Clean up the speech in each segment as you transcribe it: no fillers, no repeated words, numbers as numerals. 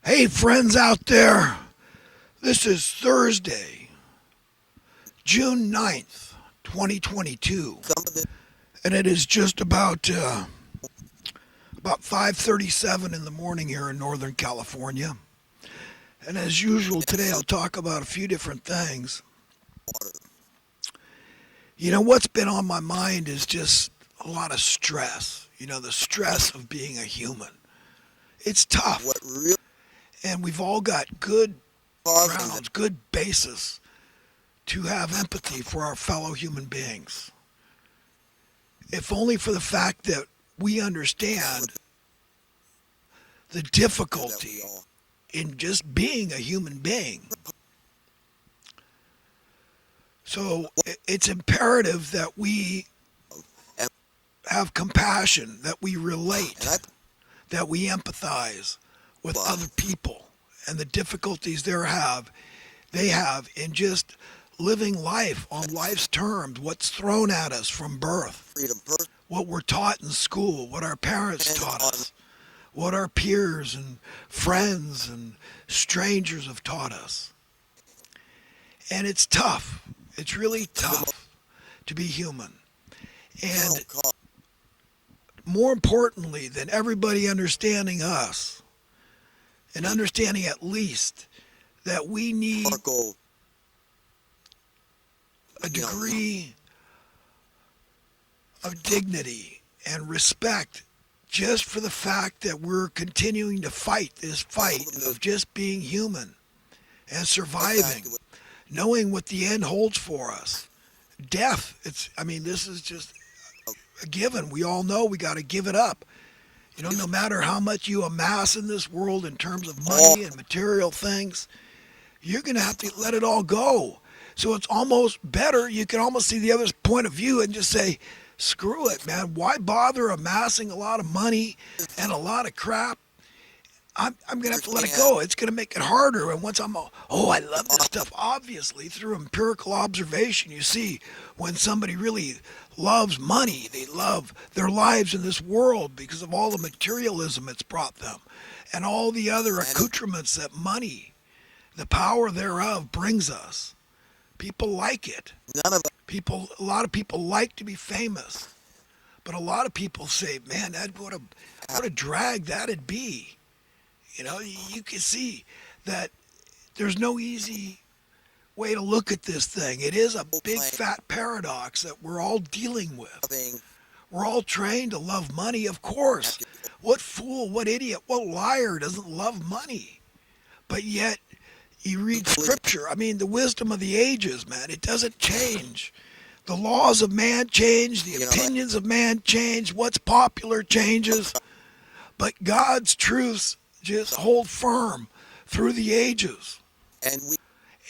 Hey, friends out there. This is Thursday, June 9th, 2022, and it is just about 5:37 in the morning here in Northern California. And as usual, today I'll talk about a few different things. What's been on my mind is just a lot of stress. The stress of being a human. It's tough, and we've all got good grounds, good basis to have empathy for our fellow human beings. If only for the fact that we understand the difficulty in just being a human being. So it's imperative that we have compassion, that we relate, that we empathize with other people and the difficulties they have in just living life on life's terms, what's thrown at us from birth, what we're taught in school, what our parents taught us, what our peers and friends and strangers have taught us. And it's tough. It's really tough to be human. And more importantly than everybody understanding us, and understanding at least that we need a degree of dignity and respect just for the fact that we're continuing to fight this fight of just being human and surviving, knowing what the end holds for us. Death, this is just a given. We all know we got to give it up. No matter how much you amass in this world in terms of money and material things, you're going to have to let it all go. So it's almost better. You can almost see the other's point of view and just say, screw it, man. Why bother amassing a lot of money and a lot of crap? I'm going to have to let it go. It's going to make it harder. And once I love this stuff. Obviously, through empirical observation, you see when somebody really loves money, they love their lives in this world because of all the materialism it's brought them and all the other accoutrements that money, the power thereof, brings us. People like it. A lot of people like to be famous. But a lot of people say, man, what a drag that'd be. You can see that there's no easy way to look at this thing. It is a big fat paradox that we're all dealing with. We're all trained to love money, of course. What fool, what idiot, what liar doesn't love money? But yet, you read scripture, the wisdom of the ages, man, it doesn't change. The laws of man change, the opinions of man change, what's popular changes. But God's truths just hold firm through the ages.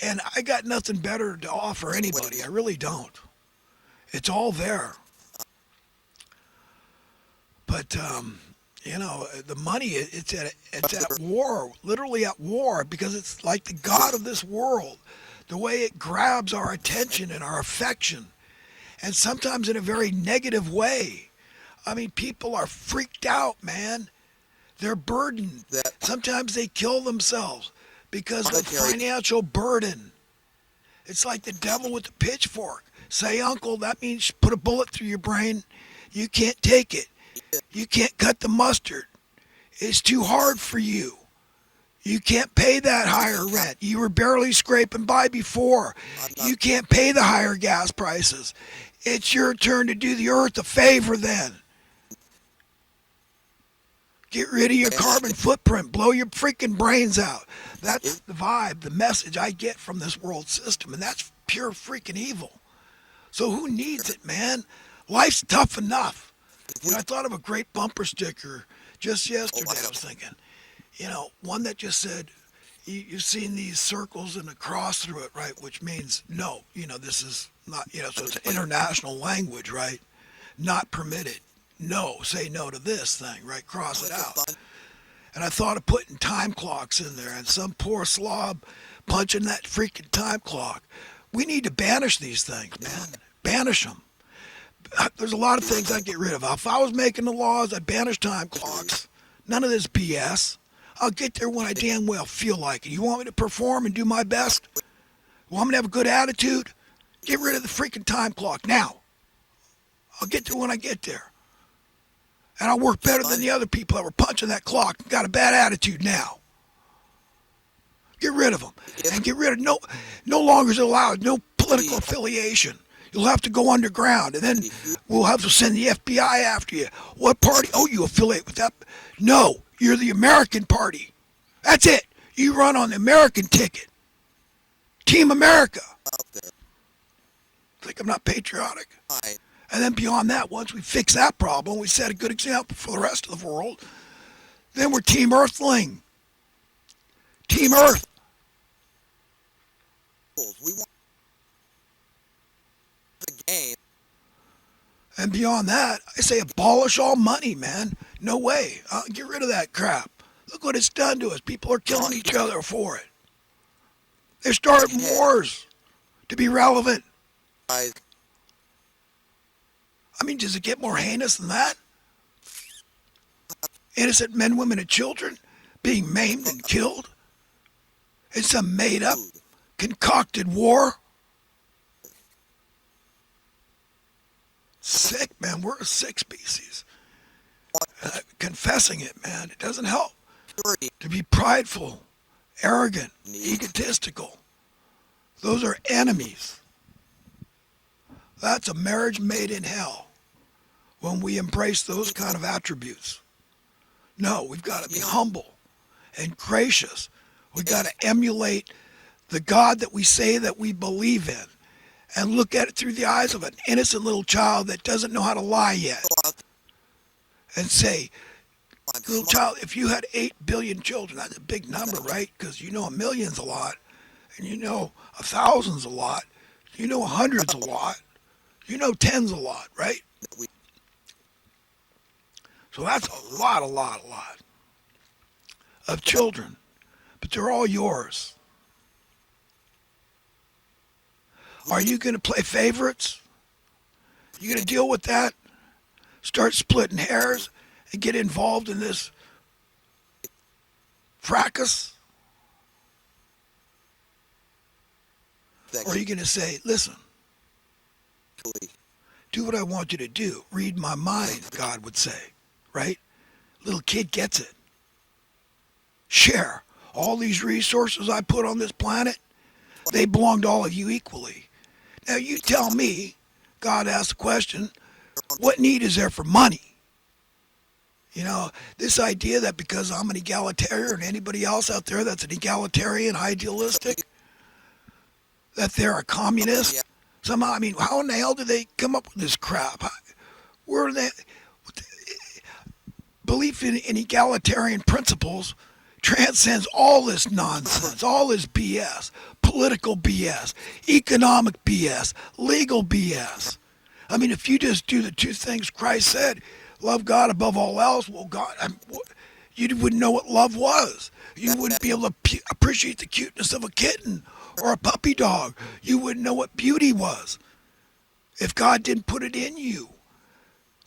And I got nothing better to offer anybody. I really don't. It's all there. But, the money, it's at war, literally at war, because it's like the God of this world, the way it grabs our attention and our affection, and sometimes in a very negative way. People are freaked out, man. They're burdened. Sometimes they kill themselves because of financial burden. It's like the devil with the pitchfork. Say, uncle, that means put a bullet through your brain. You can't take it. You can't cut the mustard. It's too hard for you. You can't pay that higher rent. You were barely scraping by before. You can't pay the higher gas prices. It's your turn to do the earth a favor then. Get rid of your carbon footprint. Blow your freaking brains out. That's the vibe, the message I get from this world system, and that's pure freaking evil. So who needs it, man? Life's tough enough. I thought of a great bumper sticker just yesterday. I was thinking, one that just said, you've seen these circles and a cross through it, right? Which means no, this is not, so it's an international language, right? Not permitted. No, say no to this thing, right? Cross it out. And I thought of putting time clocks in there and some poor slob punching that freaking time clock. We need to banish these things, man. Banish them. There's a lot of things I'd get rid of. If I was making the laws, I'd banish time clocks. None of this BS. I'll get there when I damn well feel like it. You want me to perform and do my best? You want me to have a good attitude? Get rid of the freaking time clock now. I'll get there when I get there. And I'll work better than the other people that were punching that clock and got a bad attitude now. Get rid of them. And get rid of no longer is it allowed, no political affiliation. You'll have to go underground, and then we'll have to send the FBI after you. What party? Oh, you affiliate with that? No, you're the American Party. That's it. You run on the American ticket. Team America. Think I'm not patriotic? And then beyond that, once we fix that problem, we set a good example for the rest of the world, then we're Team Earthling. Team Earth. We want the game. And beyond that, I say abolish all money, man. No way. Get rid of that crap. Look what it's done to us. People are killing each other for it. They're starting wars to be relevant. I mean, does it get more heinous than that? Innocent men, women, and children being maimed and killed in some made-up, concocted war? Sick, man. We're a sick species. Confessing it, man, it doesn't help. To be prideful, arrogant, egotistical. Those are enemies. That's a marriage made in hell when we embrace those kind of attributes. No, we've got to be humble and gracious. We've got to emulate the God that we say that we believe in and look at it through the eyes of an innocent little child that doesn't know how to lie yet and say, little child, if you had 8 billion children, that's a big number, right? Because you know a million's a lot, and you know a thousand's a lot, you know a hundred's a lot, you know ten's a lot, right? So that's a lot of children, but they're all yours. Are you going to play favorites? You going to deal with that? Start splitting hairs and get involved in this fracas? Or are you going to say, listen, do what I want you to do. Read my mind, God would say, right? Little kid gets it. Share. All these resources I put on this planet, they belong to all of you equally. Now you tell me, God asked the question, what need is there for money? You know, this idea that because I'm an egalitarian and anybody else out there that's an egalitarian, idealistic, that they're a communist. Somehow, I mean, how in the hell did they come up with this crap? Where are they? Belief in egalitarian principles transcends all this nonsense, all this BS, political BS, economic BS, legal BS. I mean, if you just do the two things Christ said, love God above all else, well, God, you wouldn't know what love was. You wouldn't be able to appreciate the cuteness of a kitten or a puppy dog. You wouldn't know what beauty was if God didn't put it in you.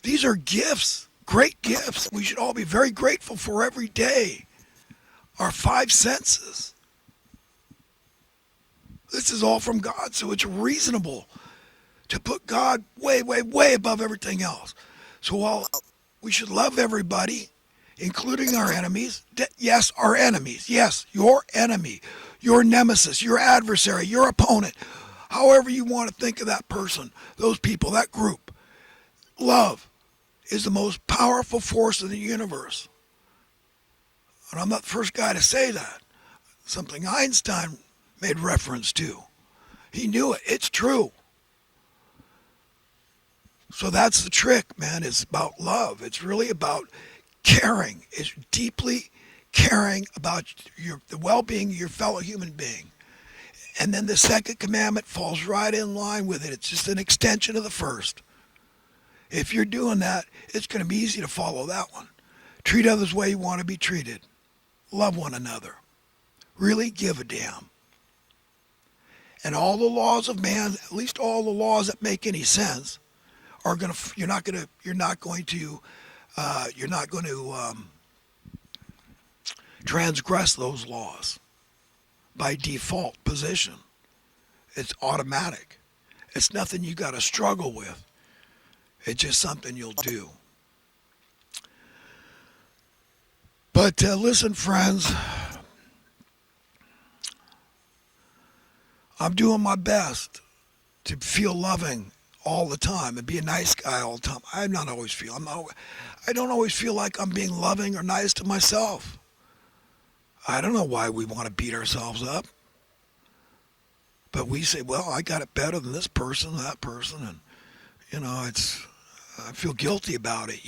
These are gifts, great gifts. We should all be very grateful for every day. Our 5 senses. This is all from God, so it's reasonable to put God way, way, way above everything else. So while we should love everybody, including our enemies, yes, our enemies, yes, your enemy, your nemesis, your adversary, your opponent, however you want to think of that person, those people, that group, love is the most powerful force in the universe. And I'm not the first guy to say that. Something Einstein made reference to. He knew it. It's true. So that's the trick, man. It's about love. It's really about caring. It's deeply caring about the well-being of your fellow human being. And then the second commandment falls right in line with it. It's just an extension of the first. If you're doing that, it's going to be easy to follow that one. Treat others the way you want to be treated. Love one another. Really give a damn. And all the laws of man, at least all the laws that make any sense, are going to. You're not going to transgress those laws by default position. It's automatic. It's nothing you got to struggle with. It's just something you'll do. But listen, friends, I'm doing my best to feel loving all the time and be a nice guy all the time. I'm not always feel. I don't always feel like I'm being loving or nice to myself. I don't know why we want to beat ourselves up. But we say, well, I got it better than this person, that person, and I feel guilty about it,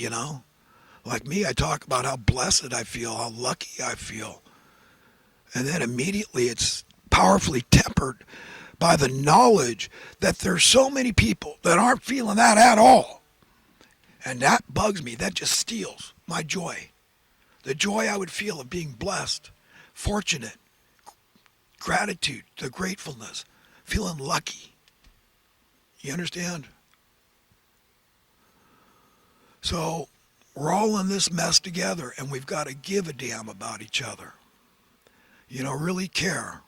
Like me, I talk about how blessed I feel, how lucky I feel. And then immediately it's powerfully tempered by the knowledge that there's so many people that aren't feeling that at all. And that bugs me. That just steals my joy. The joy I would feel of being blessed, fortunate, gratitude, the gratefulness, feeling lucky. You understand? So we're all in this mess together, and we've got to give a damn about each other. Really care.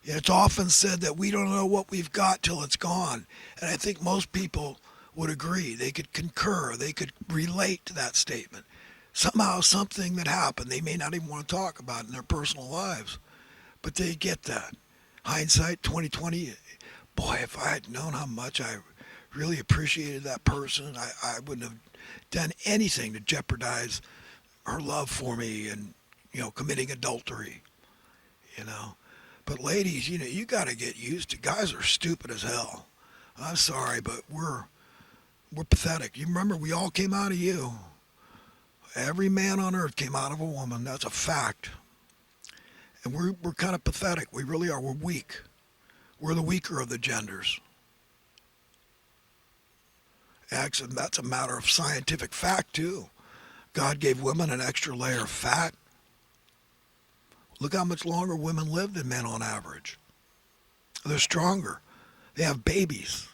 It's often said that we don't know what we've got till it's gone. And I think most people would agree. They could concur. They could relate to that statement. Somehow something that happened they may not even want to talk about in their personal lives. But they get that. Hindsight 2020. Boy, if I had known how much I really appreciated that person, I wouldn't have done anything to jeopardize her love for me and, committing adultery, But ladies, you got to get used to guys are stupid as hell. I'm sorry, but we're pathetic. You remember we all came out of you. Every man on earth came out of a woman. That's a fact. And we're kind of pathetic. We really are. We're weak. We're the weaker of the genders. Actually, that's a matter of scientific fact, too. God gave women an extra layer of fat. Look how much longer women live than men on average. They're stronger. They have babies.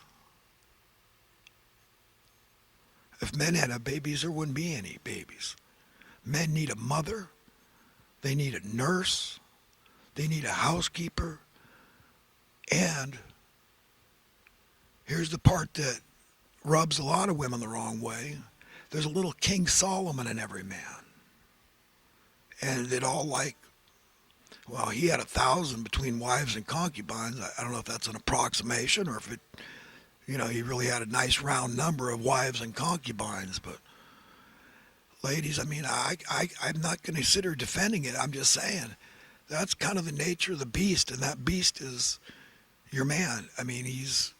If men had babies, there wouldn't be any babies. Men need a mother. They need a nurse. They need a housekeeper. And here's the part that rubs a lot of women the wrong way. There's a little King Solomon in every man. And it all he had 1,000 between wives and concubines. I don't know if that's an approximation or if it, he really had a nice round number of wives and concubines. But ladies, I'm not going to sit here defending it. I'm just saying that's kind of the nature of the beast, and that beast is your man. He's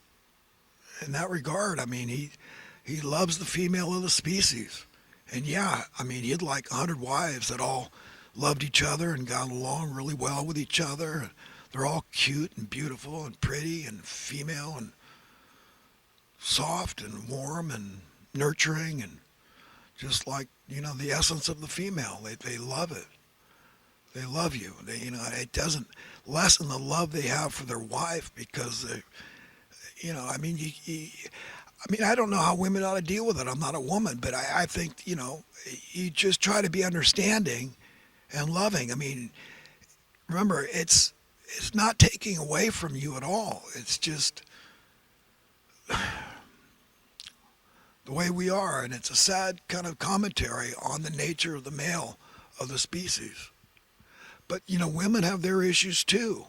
in that regard. He loves the female of the species, and yeah, he'd like 100 wives that all loved each other and got along really well with each other. They're all cute and beautiful and pretty and female and soft and warm and nurturing and just like, the essence of the female. They love it. They love you. It doesn't lessen the love they have for their wife because I don't know how women ought to deal with it. I'm not a woman, but I think, you just try to be understanding and loving. Remember, it's not taking away from you at all. It's just the way we are, and it's a sad kind of commentary on the nature of the male of the species. But, women have their issues too.